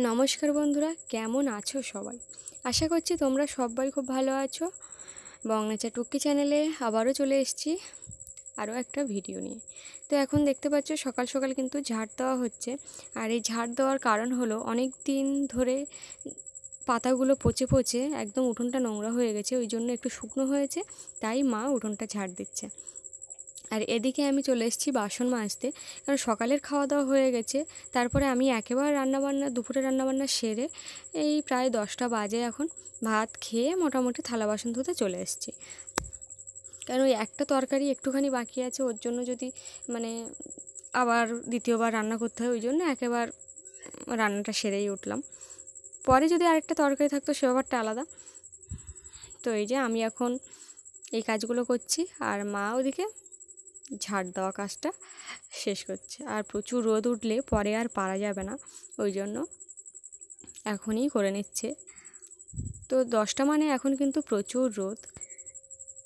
নমস্কার বন্ধুরা, কেমন আছো সবাই? আশা করছি তোমরা সবাই খুব ভালো আছো। বংনেচার টুকি চ্যানেলে আবারও চলে এসেছি আরও একটা ভিডিও নিয়ে। তো এখন দেখতে পাচ্ছ সকাল সকাল কিন্তু ঝাড় দেওয়া হচ্ছে। আর এই ঝাড় দেওয়ার কারণ হলো অনেক দিন ধরে পাতাগুলো পচে পচে একদম উঠোনটা নোংরা হয়ে গেছে, ওই জন্য একটু শুকনো হয়েছে, তাই মা উঠোনটা ঝাড় দিচ্ছে। আর এদিকে আমি চলে এসেছি বাসন মাজতে, কারণ সকালের খাওয়া দাওয়া হয়ে গেছে। তারপরে আমি একেবারে দুপুরে রান্নাবান্না সেরে এই প্রায় 10টা বাজে এখন ভাত খেয়ে মোটামুটি থালা বাসন ধুতে চলে এসেছি। কারণ ওই একটা তরকারি একটুখানি বাকি আছে, ওর জন্য যদি মানে আবার দ্বিতীয়বার রান্না করতে হয়, ওই জন্য একেবারে রান্নাটা সেরেই উঠলাম। পরে যদি আরেকটা তরকারি থাকতো সে ব্যাপারটা আলাদা। তো এই যে আমি এখন এই কাজগুলো করছি, আর মা ওদিকে ঝাড় দেওয়া কাজটা শেষ করছে। আর প্রচুর রোদ উঠলে পরে আর পারা যাবে না, ওই জন্য এখনই করে নিচ্ছে। তো 10টা মানে এখন কিন্তু প্রচুর রোদ,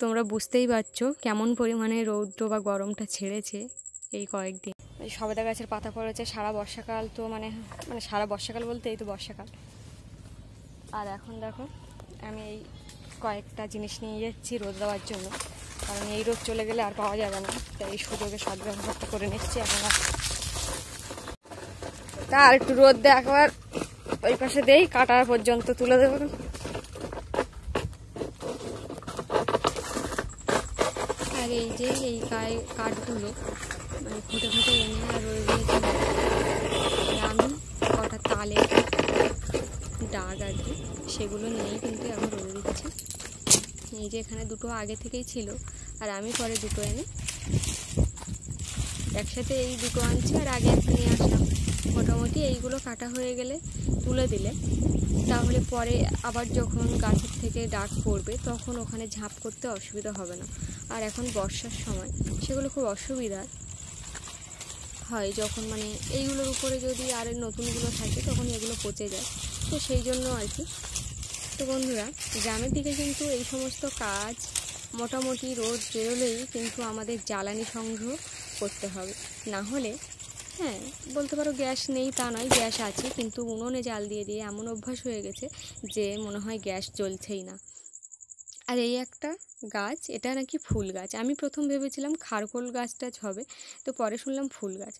তোমরা বুঝতেই পারছো কেমন পরিমাণে রৌদ্র বা গরমটা ছেড়েছে এই কয়েকদিন। এই সবেদা গাছের পাতা পড়েছে সারা বর্ষাকাল, তো মানে সারা বর্ষাকাল বলতে এই তো বর্ষাকাল। আর এখন দেখো আমি এই কয়েকটা জিনিস নিয়ে যাচ্ছি রোদ দেওয়ার জন্য, কারণ এই রোদ চলে গেলে আর পাওয়া যাবে না, তাই এই সুযোগে সদ্ব্যবহারটা করে নিচ্ছি এখন। আর একটু রোদ দিয়ে একবার ওই পাশে দেই, কাটার পর্যন্ত তুলে দেবো। আর এই যে এই কাঠগুলো মানে ফুটে ফুটে এনে আর ওই আমি কটা তালে ডাগ আর কি, সেগুলো নিয়েই কিন্তু এখন রোদে দিচ্ছি। এই যে এখানে দুটো আগে থেকেই ছিল, আর আমি পরে দুটো এনে একসাথে এই দুটো আনছি, আর আগে একটা নিয়ে আসলাম। মোটামুটি এইগুলো কাটা হয়ে গেলে তুলে দিলে তাহলে পরে আবার যখন গাছের থেকে ডাক পড়বে তখন ওখানে ঝাঁপ করতে অসুবিধা হবে না। আর এখন বর্ষার সময় সেগুলো খুব অসুবিধা হয়, যখন মানে এইগুলোর উপরে যদি আর নতুনগুলো থাকে তখন এগুলো পচে যায়, তো সেই জন্য আর কি। তো বন্ধুরা, গ্রামের দিকে কিন্তু এই সমস্ত কাজ মোটামুটি রোদ বেরোলেই কিন্তু আমাদের জ্বালানি সংগ্রহ করতে হবে, না হলে হ্যাঁ বলতে পারো গ্যাস নেই তা নয়, গ্যাস আছে, কিন্তু উনুনে জাল দিয়ে দিয়ে এমন অভ্যাস হয়ে গেছে যে মনে হয় গ্যাস জ্বলছেই না। আর এই একটা গাছ, এটা নাকি ফুল গাছ, আমি প্রথম ভেবেছিলাম খারকোল গাছ টাছ হবে, তো পরে শুনলাম ফুল গাছ।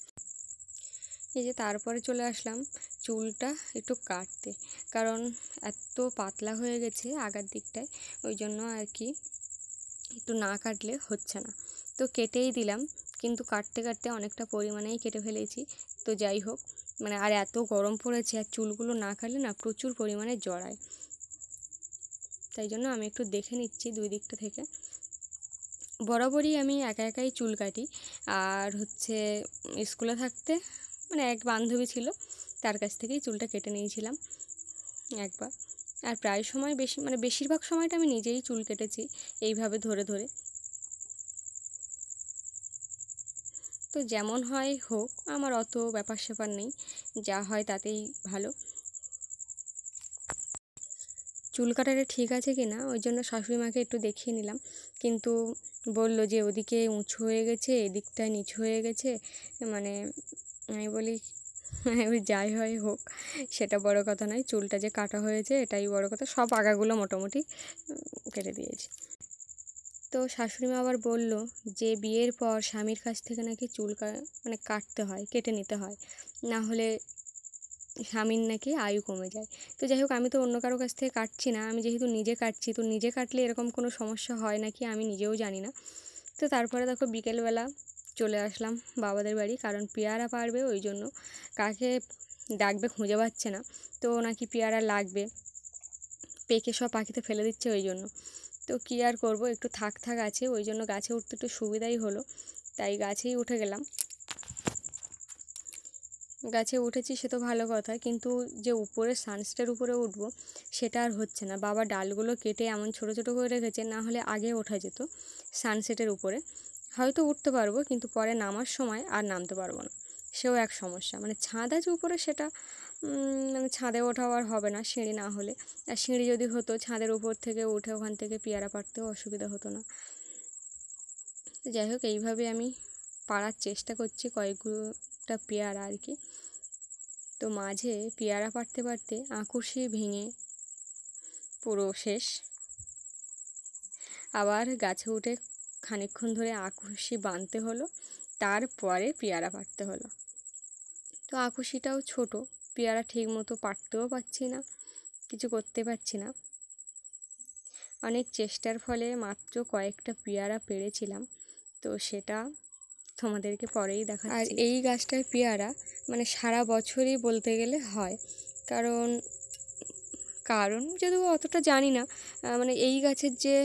এই যে তারপরে চলে আসলাম চুলটা একটু কাটতে, কারণ এত পাতলা হয়ে গেছে আগার দিকটায়, ওই জন্য আর কি একটু না কাটলে হচ্ছে না। তো কেটেই দিলাম, কিন্তু কাটতে কাটতে অনেকটা পরিমাণেই কেটে ফেলেছি। তো যাই হোক, মানে আর এত গরম পড়েছে, আর চুলগুলো না কাটলে না প্রচুর পরিমাণে জড়ায়, তাই জন্য আমি একটু দেখে নিচ্ছি দুই দিকটা থেকে। বরাবরই আমি একা একাই চুল কাটি। আর হচ্ছে স্কুলে থাকতে মানে এক বান্ধবী ছিল, তার কাছ থেকেই চুলটা কেটে নিয়েছিলাম একবার। আর প্রায় সময় বেশিরভাগ সময়টা আমি নিজেই চুল কেটেছি এইভাবে ধরে ধরে। তো যেমন হয় হোক, আমার অত ব্যাপার স্যাপার নেই, যা হয় তাতেই ভালো। চুল কাটাটা ঠিক আছে কি না ওই জন্য শাশুড়ি মাকে একটু দেখিয়ে নিলাম, কিন্তু বলল যে ওদিকে উঁচু হয়ে গেছে, এদিকটায় নিচু হয়ে গেছে। মানে আমি বলি ওই যাই হয় হোক, সেটা বড় কথা নয়, চুলটা যে কাটা হয়েছে এটাই বড় কথা। সব আগাগুলো মোটামুটি কেটে দিয়েছি। তো শাশুড়ি মা আবার বলল যে বিয়ের পর স্বামীর কাছ থেকে নাকি চুল মানে কাটতে হয়, কেটে নিতে হয়, না হলে স্বামীর নাকি আয়ু কমে যায়। তো যাই হোক, আমি তো অন্য কারো কাছ থেকে কাটছি না, আমি যেহেতু নিজে কাটছি, তো নিজে কাটলে এরকম কোনো সমস্যা হয় নাকি আমি নিজেও জানি না। তো তারপরে দেখো বিকেলবেলা চলে আসলাম বাবাদের বাড়ি, কারণ পেয়ারা পারবে, ওই জন্য কাকে ডাকবে খুঁজে পাচ্ছে না, তো নাকি পেয়ারা লাগবে, পেকে সব পাখিতে ফেলে দিচ্ছে, ওই জন্য। তো কী আর করবো, একটু থাক আছে, ওই জন্য গাছে উঠতে একটু সুবিধাই হলো, তাই গাছেই উঠে গেলাম। গাছে উঠেছি সে তো ভালো কথা, কিন্তু যে উপরে সানসেটের উপরে উঠবো সেটা আর হচ্ছে না। বাবা ডালগুলো কেটে এমন ছোটো ছোটো করে রেখেছে, না হলে আগে ওঠা যেত সানসেটের উপরে, হয়তো উঠতে পারবো, কিন্তু পরে নামার সময় আর নামতে পারবো না, সেও এক সমস্যা। মানে ছাদ আছে উপরে, সেটা মানে ছাদে ওঠাও আর হবে না সিঁড়ি না হলে, আর সিঁড়ি যদি হতো ছাদের উপর থেকে উঠে ওখান থেকে পেয়ারা পাড়তেও অসুবিধা হতো না। যাই হোক, এইভাবে আমি পাড়ার চেষ্টা করছি কয়েকটা পেয়ারা আর কি। তো মাঝে পেয়ারা পাড়তে পারতে আঁকুশি ভেঙে পুরো শেষ। আবার গাছে উঠে খানিকক্ষণ ধরে আঁকুশি বাঁধতে হলো, তারপরে পেয়ারা পাড়তে হলো। তো আঁকুশিটাও ছোট, পেয়ারা ঠিক মতো পাড়তেও পারছি না, কিছু করতে পারছি না। অনেক চেষ্টার ফলে মাত্র কয়েকটা পেয়ারা পেড়েছিলাম, তো সেটা তোমাদেরকে পরেই দেখাচ্ছি। আর এই গাছটায় পেয়ারা মানে সারা বছরই বলতে গেলে হয়, কারণ যদিও অতটা জানি না, মানে এই গাছের যে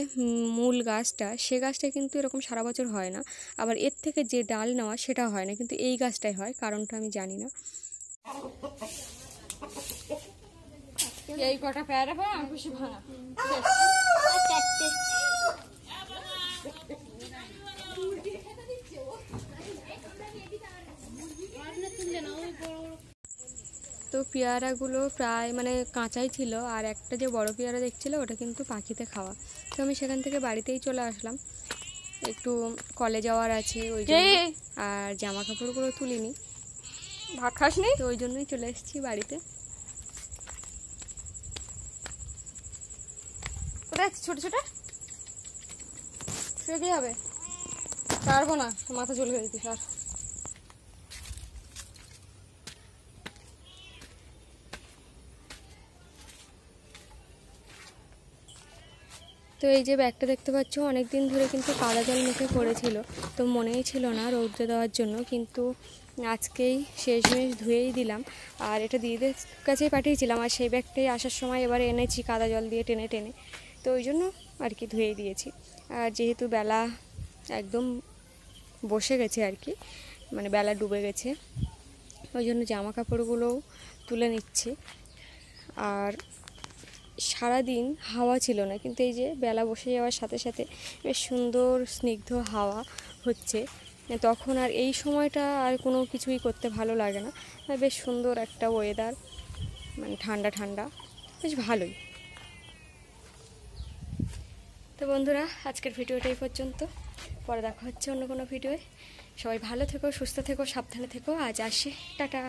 মূল গাছটা, সে গাছটা কিন্তু এরকম সারা বছর হয় না, আবার এর থেকে যে ডাল নেওয়া সেটা হয় না, কিন্তু এই গাছটাই হয়, কারণটা আমি জানি না। এই কটা পেয়ারা পাওয়া আঁকুশি ভাঙা তো পেয়ারাগুলো প্রায় মানে কাঁচাই ছিল, আর একটা যে বড় পেয়ারা দেখছিল ওটা কিন্তু পাখিতে খাওয়া। তো আমি সেখান থেকে বাড়িতেই চলে আসলাম, একটু কলে যাওয়ার আছে ওই জন্য, আর জামা কাপড়গুলো তুলিনি, ভাত খাসনি, তো ওই জন্যই চলে এসেছি বাড়িতে। কোথায় ছোট ছোট শুয়ে কি হবে, পারবো না, মাথা চলে গেছে স্যার। তো এই যে ব্যাগটা দেখতে পাচ্ছ, অনেক দিন ধরে কিন্তু কাদা জল মুখে পড়েছিল, তো মনেই ছিল না রৌদ্রে দেওয়ার জন্য, কিন্তু আজকেই শেষমেশ ধুয়েই দিলাম। আর এটা দিদিদের কাছেই পাঠিয়েছিলাম, আর সেই ব্যাগটাই আসার সময় এবারে এনেছি কাদা জল দিয়ে টেনে টেনে, তো ওই জন্য আর কি ধুয়েই দিয়েছি। আর যেহেতু বেলা একদম বসে গেছে আর কি, মানে বেলা ডুবে গেছে, ওই জন্য জামা কাপড়গুলোও তুলে নিচ্ছি। আর সারাদিন হাওয়া ছিল না, কিন্তু এই যে বেলা বসে যাওয়ার সাথে সাথে বেশ সুন্দর স্নিগ্ধ হাওয়া হচ্ছে, তখন আর এই সময়টা আর কোনো কিছুই করতে ভালো লাগে না, বেশ সুন্দর একটা ওয়েদার, মানে ঠান্ডা ঠান্ডা, বেশ ভালোই। তো বন্ধুরা, আজকের ভিডিওটা এই পর্যন্ত, পরে দেখা হচ্ছে অন্য কোনো ভিডিওয়। সবাই ভালো থেকো, সুস্থ থেকো, সাবধানে থেকো, আজ আসি, টাটা।